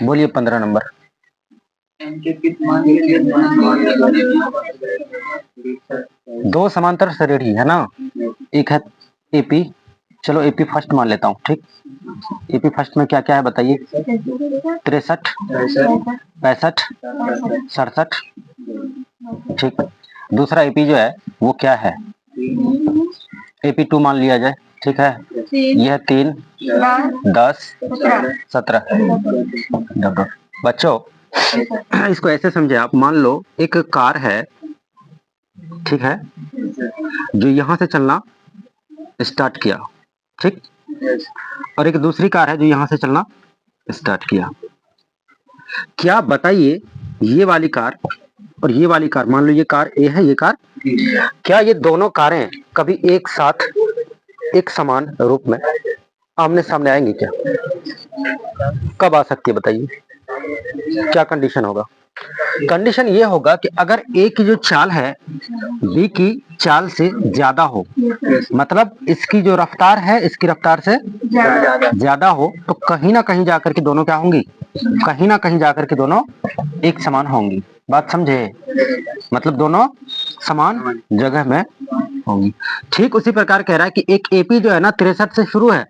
बोलिए 15 नंबर। दो समांतर श्रेणी है ना, एक है एपी, चलो एपी फर्स्ट मान लेता हूँ, ठीक। एपी फर्स्ट में क्या क्या है बताइए? 63, 65, 67, ठीक। दूसरा एपी जो है वो क्या है? एपी टू मान लिया जाए, ठीक है। यह 3, 10, 17। बच्चों इसको ऐसे समझे आप, मान लो एक कार है, ठीक है, जो यहां से चलना स्टार्ट किया, ठीक, और एक दूसरी कार है जो यहां से चलना स्टार्ट किया। क्या बताइए, ये वाली कार और ये वाली कार, मान लो ये कार ए है, ये कार, क्या ये दोनों कारें कभी एक साथ एक समान रूप में आमने सामने आएंगी? क्या कब आ सकती है बताइए? क्या कंडीशन होगा? कंडीशन ये होगा कि अगर ए की जो चाल है बी की चाल से ज्यादा हो, मतलब इसकी जो रफ्तार है इसकी रफ्तार से ज्यादा हो, तो कहीं ना कहीं जाकर के दोनों क्या होंगी? कहीं ना कहीं जाकर के दोनों एक समान होंगी। बात समझे? मतलब दोनों समान जगह में होंगी। ठीक उसी प्रकार कह रहा है कि एक एपी जो है ना 63 से शुरू है,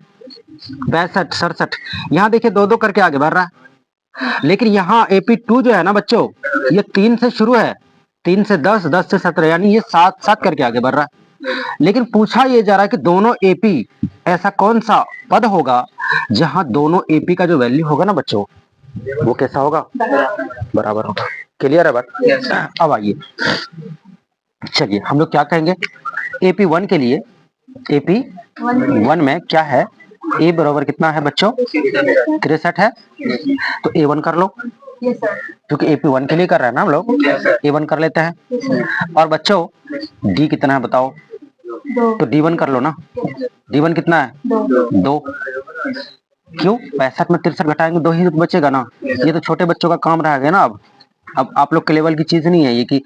65, 67, यहाँ देखिए दो दो करके आगे बढ़ रहा है। लेकिन यहाँ AP2 जो है ना बच्चों, ये 3 से शुरू है, 3 से 10, 10 से 17, यानी ये 7 7 करके आगे बढ़ रहा है। लेकिन पूछा ये जा रहा है कि दोनों AP, ऐसा कौन सा पद होगा जहां दोनों AP का जो वैल्यू होगा ना बच्चों, वो कैसा होगा? बराबर होगा। क्लियर है बात? अब आइए, चलिए हम लोग क्या कहेंगे AP1 के लिए। AP1 में क्या है? ए बराबर कितना है बच्चों? 63 है, तो A1 कर लो, क्योंकि AP1 के लिए कर रहे हैं ना हम लोग, A1 कर लेते हैं। और बच्चों D कितना है बताओ? तो D1 कर लो ना। D1 कितना है? 2। क्यों? 65 में 63 घटाएंगे 2 ही बचेगा ना। ये तो छोटे बच्चों का काम रह गया ना। अब आप लोग के लेवल की चीज नहीं है ये कि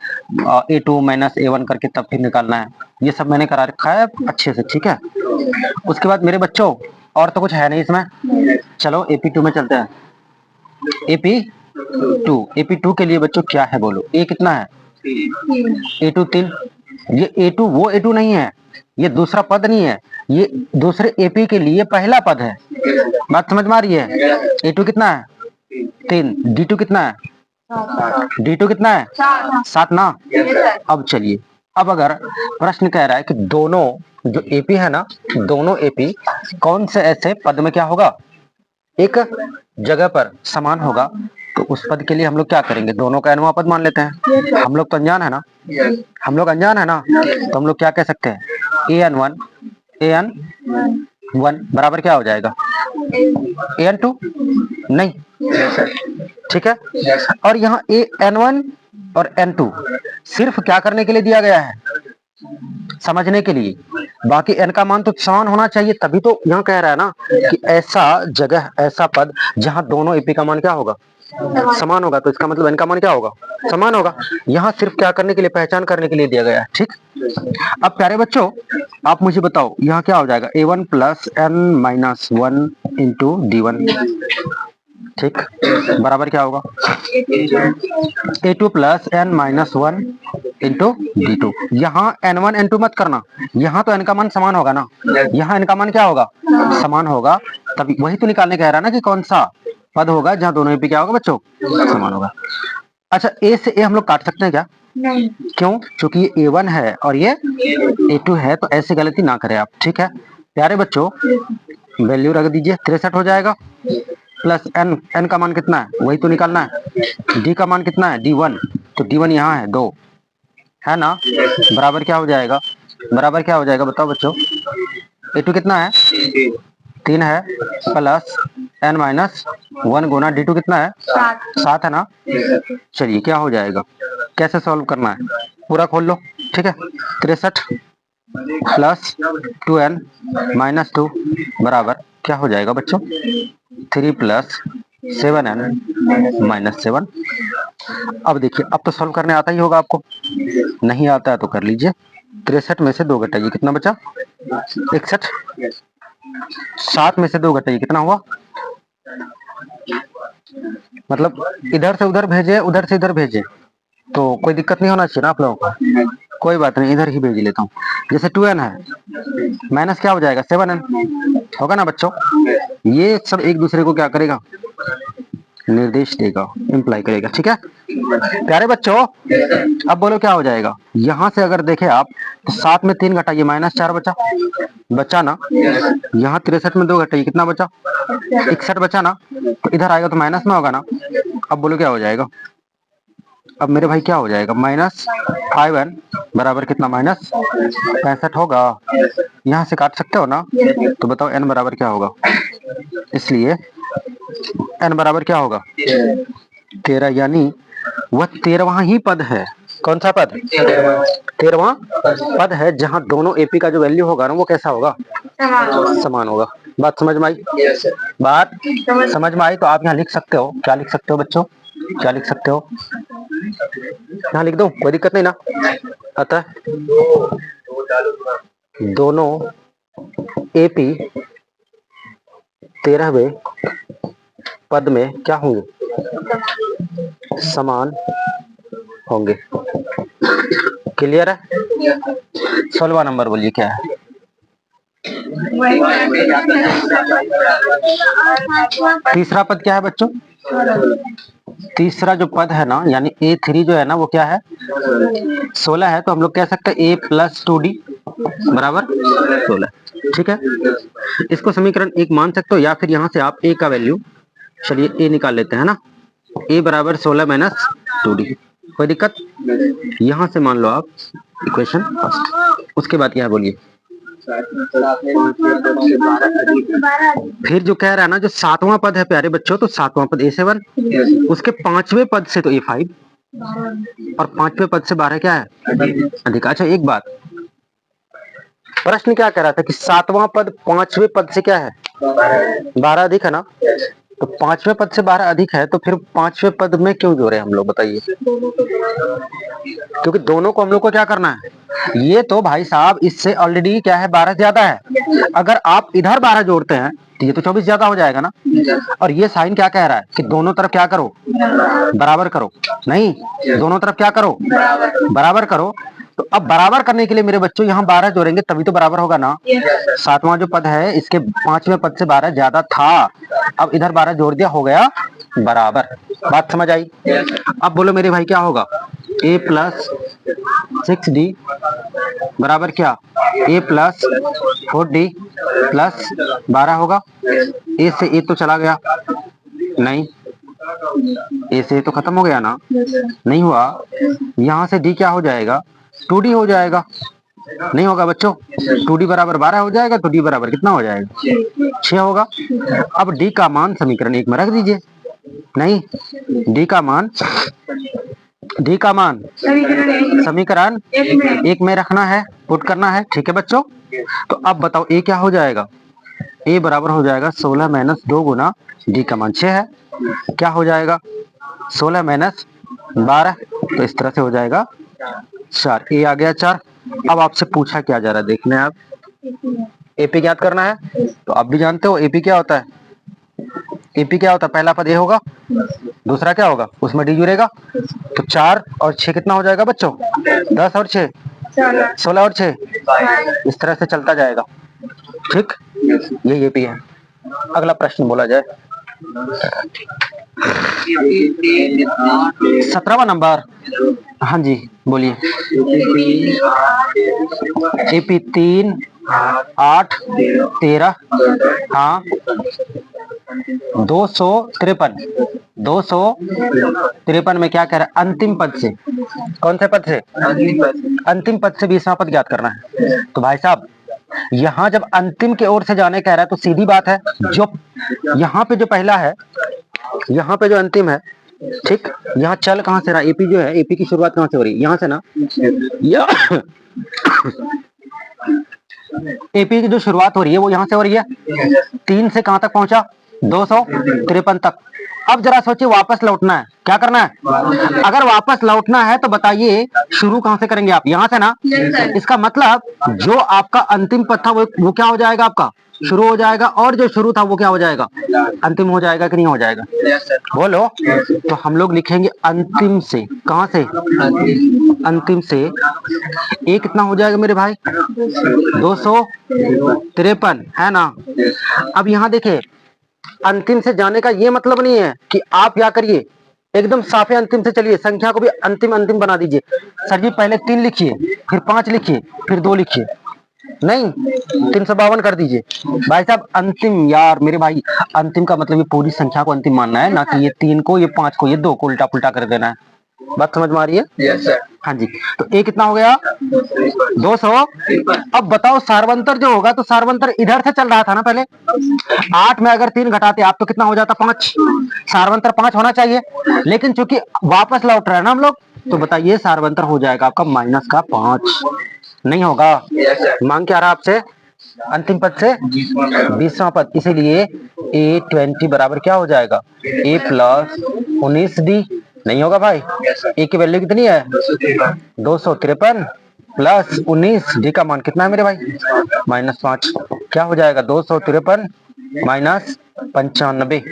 A2 माइनस A1 करके तब फिर निकालना है। ये सब मैंने करा रखा है अच्छे से, ठीक है। उसके बाद मेरे बच्चों और तो कुछ है नहीं इसमें, चलो AP2 में चलते हैं। AP2 के लिए बच्चों क्या है बोलो? ए कितना है? A2 3। ये A2 वो A2 नहीं है, ये दूसरा पद नहीं है, ये दूसरे AP के लिए पहला पद है। बात समझ में आ रही है? A2 कितना है? 3। D2 कितना है? D2 कितना है? 7 ना। अब चलिए, अब अगर प्रश्न कह रहा है कि दोनों जो AP है ना, दोनों AP कौन से ऐसे पद में क्या होगा? एक जगह पर समान होगा, तो उस पद के लिए हम लोग क्या करेंगे? दोनों का अनुपात मान लेते हैं। हम लोग तो अनजान है ना, हम लोग अनजान है ना, तो हम लोग क्या कह सकते हैं? AN1 बराबर क्या हो जाएगा? AN2 नहीं, ठीक है। और यहाँ AN1 और N2 सिर्फ क्या करने के लिए दिया गया है? समझने के लिए। बाकी n का मान तो समान होना चाहिए, तभी तो यहाँ कह रहा है ना कि ऐसा जगह, ऐसा पद जहां दोनों AP का मान क्या होगा? समान होगा, तो इसका मतलब n का मान क्या होगा? समान होगा। यहाँ सिर्फ क्या करने के लिए? पहचान करने के लिए दिया गया है, ठीक। अब प्यारे बच्चों आप मुझे बताओ यहाँ क्या हो जाएगा? A1 plus N-1 into D1, ठीक, बराबर क्या होगा? A2 plus N-1 into D2। यहाँ N1 N2 मत करना, यहाँ तो n का मान समान होगा ना, यहाँ n का मान क्या होगा? समान होगा। तभी वही तो निकालने कह रहा है ना कि कौन सा पद होगा जहाँ दोनों AP क्या होगा बच्चों? समान होगा। अच्छा A से A हम लोग काट सकते हैं क्या? नहीं। क्यों? क्योंकि ये A1 है और ये A2 है, तो ऐसे गलती ना करें आप, ठीक है। प्यारे बच्चों वैल्यू रख दीजिए, 63 हो जाएगा, प्लस n का मान कितना है वही तो निकालना है। D का मान कितना है? D1, तो D1 यहाँ है 2, है ना, बराबर क्या हो जाएगा? बराबर क्या हो जाएगा बताओ बच्चों? A2 कितना है? 3 है, प्लस N-1 गुना D2 कितना है? 7 है ना। चलिए क्या हो जाएगा? कैसे सॉल्व करना है? पूरा खोल लो, ठीक है। 63 प्लस 2n-2 बराबर क्या हो जाएगा बच्चों? 3 प्लस 7n-7। अब देखिए, अब तो सॉल्व करने आता ही होगा आपको, नहीं आता है तो कर लीजिए। 63 में से 2 घटाइए, कितना बचा? 61। 7 में से 2 घटाइए, कितना हुआ? मतलब इधर से उधर भेजे, उधर से इधर भेजे, तो कोई दिक्कत नहीं होना चाहिए ना आप लोगों को। कोई बात नहीं, इधर ही भेज लेता हूँ। जैसे 2n है, माइनस क्या हो जाएगा? 7n होगा ना बच्चों। ये सब एक दूसरे को क्या करेगा? निर्देश देगा, इम्प्लाई करेगा। ठीक है प्यारे बच्चों, अब बोलो क्या हो जाएगा? यहां से अगर देखें आप तो 7 में 3 घटाइए, -4 बचा, बचा ना। यहाँ 63 में 2 घटाइए, कितना बचा? 61 बचा ना। तो इधर आएगा तो माइनस में होगा ना। अब बोलो क्या हो जाएगा? अब मेरे भाई क्या हो जाएगा? -5n बराबर कितना? -65 होगा। यहाँ से काट सकते हो ना, तो बताओ n बराबर क्या होगा? इसलिए n बराबर क्या होगा? 13, यानी वह 13वां ही पद है। कौन सा पद? 13वां पद है, जहां दोनों एपी का जो वैल्यू होगा ना वो कैसा होगा? समान होगा। बात समझ में आई? बात समझ में आई? तो आप यहाँ लिख सकते हो, क्या लिख सकते हो बच्चों? क्या लिख सकते हो? यहाँ लिख दो, कोई दिक्कत नहीं ना। अतः दोनों एपी 13वें पद में क्या होंगे? समान होंगे। क्लियर है? 16वां नंबर बोलिए क्या है? तीसरा पद क्या है बच्चों? तीसरा जो पद है ना, यानी A3 जो है ना वो क्या है? 16 है। तो हम लोग कह सकते हैं A + 2D बराबर 16। ठीक है, इसको समीकरण 1 मान सकते हो, या फिर यहाँ से आप A का वैल्यू, चलिए A निकाल लेते हैं ना। A बराबर 16 - 2D, कोई दिक्कत? यहाँ से मान लो आप इक्वेशन फर्स्ट। उसके बाद क्या है बोलिए? फिर जो कह रहा है ना, जो 7वां पद है प्यारे बच्चों, तो 7वां पद A7, उसके 5वें पद से तो A5, और 5वें पद से 12 क्या है? अधिक। अच्छा एक बात, प्रश्न क्या कह रहा था कि 7वां पद 5वें पद से क्या है? 12 अधिक है ना। तो 5वें पद से 12 अधिक है, तो फिर 5वें पद में क्यों जोड़े हम लोग, बताइए? क्योंकि दोनों को हम लोग को क्या करना है? ये तो भाई साहब इससे ऑलरेडी क्या है? 12 ज्यादा है। अगर आप इधर 12 जोड़ते हैं तो ये तो 24 ज्यादा हो जाएगा ना। और ये साइन क्या कह रहा है कि दोनों तरफ क्या करो? बराबर करो। नहीं, दोनों तरफ क्या करो? बराबर करो। तो अब बराबर करने के लिए मेरे बच्चों यहाँ 12 जोड़ेंगे तभी तो बराबर होगा ना। 7वां जो पद है इसके 5वें पद से 12 ज्यादा था, अब इधर 12 जोड़ दिया, हो गया बराबर। बात समझ आई? अब बोलो मेरे भाई क्या होगा? A + 6D बराबर क्या? A + 4D + 12 होगा। A से A तो चला गया, नहीं, A से A तो खत्म हो गया ना, नहीं हुआ। यहाँ से D क्या हो जाएगा? 2D हो जाएगा। नहीं होगा बच्चों, 2D बराबर 12 हो जाएगा, तो D बराबर कितना हो जाएगा? 6 होगा। अब D का मान समीकरण 1 में रख दीजिए। नहीं, D का मान समीकरण 1 में रखना है, पुट करना है। ठीक है बच्चों, तो अब बताओ A क्या हो जाएगा? A बराबर हो जाएगा 16 - 2 गुना D का मान 6 है, क्या हो जाएगा? 16 - 12, तो इस तरह से हो जाएगा 4। A आ गया 4। अब आपसे पूछा क्या जा रहा है, देखना है आप। AP ज्ञात करना है, तो आप भी जानते हो AP क्या होता है? AP क्या होता है? पहला पद A होगा, दूसरा क्या होगा? उसमें D जुड़ेगा, तो 4 और 6 कितना हो जाएगा बच्चों? 10 और 6 16 और 6, इस तरह से चलता जाएगा। ठीक, ये AP है। अगला प्रश्न बोला जाए। 17वां नंबर, हाँ जी बोलिए। AP 3, 8, 13, हाँ 253 में क्या कह रहा है? अंतिम पद से, कौन से पद से? अंतिम पद से 20वां पद ज्ञात करना है। तो भाई साहब यहाँ जब अंतिम की ओर से जाने कह रहा है तो सीधी बात है, जो यहाँ पे जो पहला है, यहाँ पे जो अंतिम है, ठीक, यहाँ चल कहाँ से रहा? एपी जो है, एपी की शुरुआत कहाँ से हो रही है? यहाँ से ना। एपी की जो शुरुआत हो रही है वो यहाँ से हो रही है। 3 से कहाँ तक पहुंचा? 253 तक। अब जरा सोचिए, वापस लौटना है, क्या करना है? अगर वापस लौटना है तो बताइए शुरू कहां से करेंगे आप? यहां से ना। इसका मतलब जो आपका अंतिम पद था वो क्या हो जाएगा? आपका शुरू हो जाएगा, और जो शुरू था वो क्या हो जाएगा? अंतिम हो जाएगा कि नहीं हो जाएगा? बोलो। तो हम लोग लिखेंगे अंतिम से। कहां से? अंतिम से। ए कितना हो जाएगा मेरे भाई? 253 है ना। अब यहाँ देखिए, अंतिम से जाने का ये मतलब नहीं है कि आप क्या करिए, एकदम साफे अंतिम से चलिए, संख्या को भी अंतिम अंतिम बना दीजिए। सर जी पहले 3 लिखिए, फिर 5 लिखिए, फिर 2 लिखिए। नहीं, 352 कर दीजिए। भाई साहब अंतिम, यार मेरे भाई, अंतिम का मतलब ये पूरी संख्या को अंतिम मानना है, ना कि ये 3 को, ये 5 को, ये 2 को उल्टा पुल्टा कर देना है। बात समझ में आ रही है? Yes sir. हाँ जी। तो ए कितना हो गया? 200। अब बताओ सार्वंतर जो होगा, तो सार्वंतर इधर से चल रहा था ना पहले। 8 में अगर 3 घटाते आप तो कितना हो जाता? 5। सार्वंतर 5 होना चाहिए, लेकिन चूंकि वापस लौट रहे हैं ना हम लोग, तो बताइए सार्वंतर हो जाएगा आपका माइनस का 5। नहीं होगा? मांग क्या रहा आपसे? अंतिम पद से 20वां पद, इसीलिए A20 बराबर क्या हो जाएगा? A plus 19D। नहीं होगा भाई? ए की वैल्यू कितनी है? 253 प्लस 19, डी का मान कितना है मेरे भाई? -5। क्या हो जाएगा? 253 माइनस 95।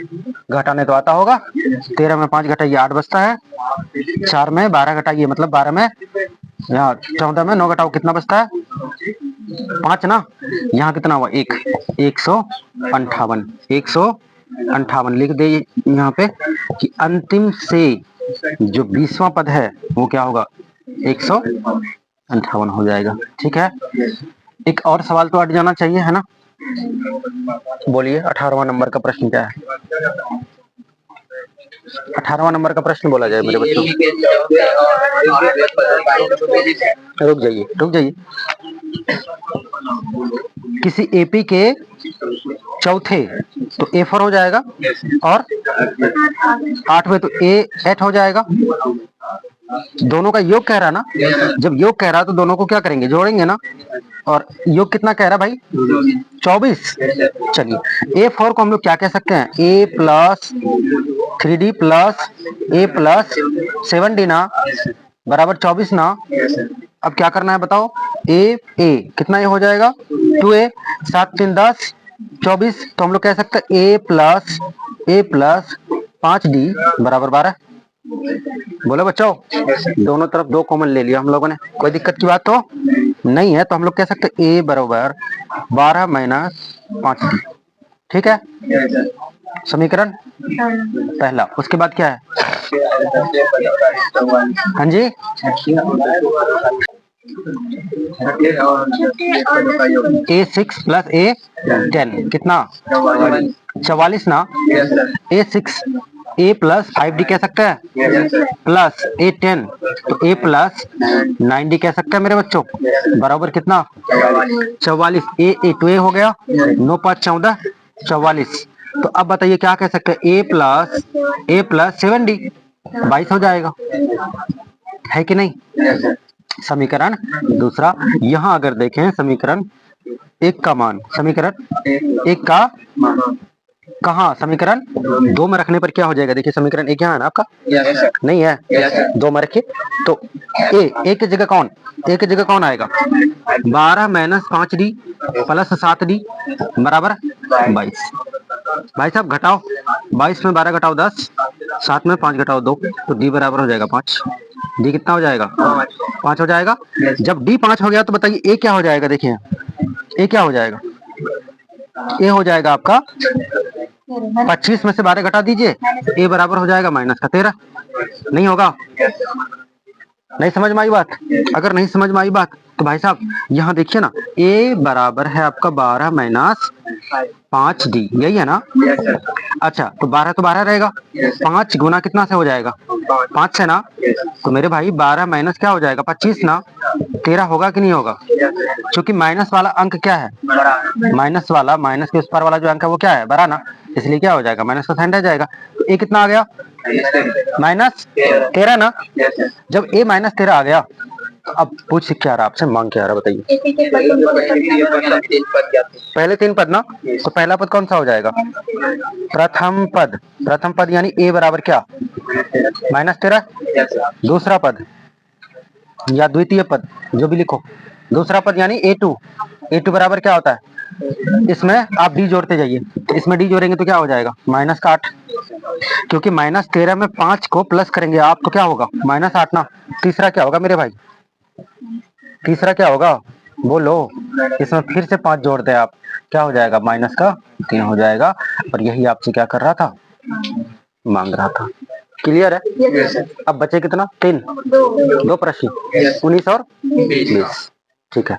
घटाने तो आता होगा। 13 में 5 घटाइए 8 बचता है, 4 में 12 घटाइए मतलब 12 में, यहाँ 14 में 9 घटाओ कितना बचता है? 5 ना। यहाँ कितना हुआ? 158। 158 लिख दे यहाँ पे कि अंतिम से जो 20वां पद है वो क्या होगा? 158 हो जाएगा। ठीक है, एक और सवाल तो अट जाना चाहिए, है ना? बोलिए 18वां नंबर का प्रश्न क्या है? 18वां नंबर का प्रश्न बोला जाए मेरे बच्चों। रुक जाइए। किसी एपी के चौथे तो A4 हो जाएगा, और 8वें तो A8 हो जाएगा। दोनों का योग कह रहा ना। जब योग कह रहा तो दोनों को क्या करेंगे? जोड़ेंगे ना। और योग कितना कह रहा भाई? 24। चलिए A4 को हम लोग क्या कह सकते हैं? A plus 3D plus A plus 7D ना, बराबर 24 ना। अब क्या करना है बताओ? A कितना ये हो जाएगा? 2A। 7 3 10 24। तो हम लोग कह सकते हैं A प्लस 5D बराबर 12। बोलो बच्चों, दोनों तरफ 2 कॉमन ले लिया हम लोगों ने, कोई दिक्कत की बात तो नहीं है। तो हम लोग कह सकते हैं A बराबर 12 माइनस 5D। ठीक है, समीकरण पहला। उसके बाद क्या है? हाँ जी, A6 प्लस A10 कितना? 44 ना। A6 A प्लस 5D कह सकते हैं, प्लस A10 तो A प्लस 9D कह सकते हैं मेरे बच्चों, बराबर कितना? 44। A 2A हो गया, 9 5 14 44। तो अब बताइए क्या कह सकते हैं? A प्लस 7D 22 हो जाएगा, है कि नहीं? समीकरण दूसरा। यहाँ अगर देखें समीकरण 1 का मान, समीकरण 1 का कहा? समीकरण 2 में रखने पर क्या हो जाएगा? देखिए समीकरण 1 यहाँ है ना आपका, नहीं है? 2 में रखिए तो ए की जगह कौन? ए की जगह कौन आएगा? 12 माइनस 5D प्लस 7D बराबर 22। भाई साहब घटाओ, 22 में 12 घटाओ 10, 7 में 5 घटाओ 2, तो D बराबर हो जाएगा 5। डी कितना हो जाएगा? 5 हो जाएगा। जब डी 5 हो गया तो बताइए ए क्या हो जाएगा? देखिए ए क्या हो जाएगा? ए हो जाएगा आपका 25 में से 12 घटा दीजिए, ए बराबर हो जाएगा माइनस का 13। नहीं होगा? नहीं समझ में आई बात? अगर नहीं समझ में आई बात तो भाई साहब यहाँ देखिए ना, ए बराबर है आपका 12 माइनस 5D, यही है ना? अच्छा तो 12 तो 12 रहेगा, 5 गुना कितना से हो जाएगा? 5 से ना। तो मेरे भाई 12 माइनस क्या हो जाएगा? 25 ना। 13 होगा कि नहीं होगा? क्योंकि माइनस वाला अंक क्या है? माइनस के उस पार वाला जो अंक है वो क्या है? बड़ा ना, इसलिए क्या हो जाएगा? माइनस का साइन रह जाएगा। तो ए कितना आ गया? -13 ना। जब ए -13 आ गया तो अब पूछ क्या रहा आपसे, मांग क्या रहा बताइए। इसी के पद को पहले 3 पद ना, तो पहला पद कौन सा हो जाएगा, प्रथम पद। प्रथम पद यानी ए बराबर क्या, -13। दूसरा पद या द्वितीय पद, जो भी लिखो, दूसरा पद यानी A2। A2 बराबर क्या होता है, इसमें आप डी जोड़ते जाइए, इसमें डी जोड़ेंगे तो क्या हो जाएगा, -8। क्योंकि -13 में 5 को प्लस करेंगे आप तो क्या होगा, -8 ना। तीसरा क्या होगा मेरे भाई, तीसरा क्या होगा, बोलो। इसमें फिर से 5 जोड़ दे आप, क्या हो जाएगा, -3 हो जाएगा। और यही आपसे क्या कर रहा था, मांग रहा था। क्लियर है। अब बचे कितना, 3, 2 प्रश्न, 19 और 20। ठीक है।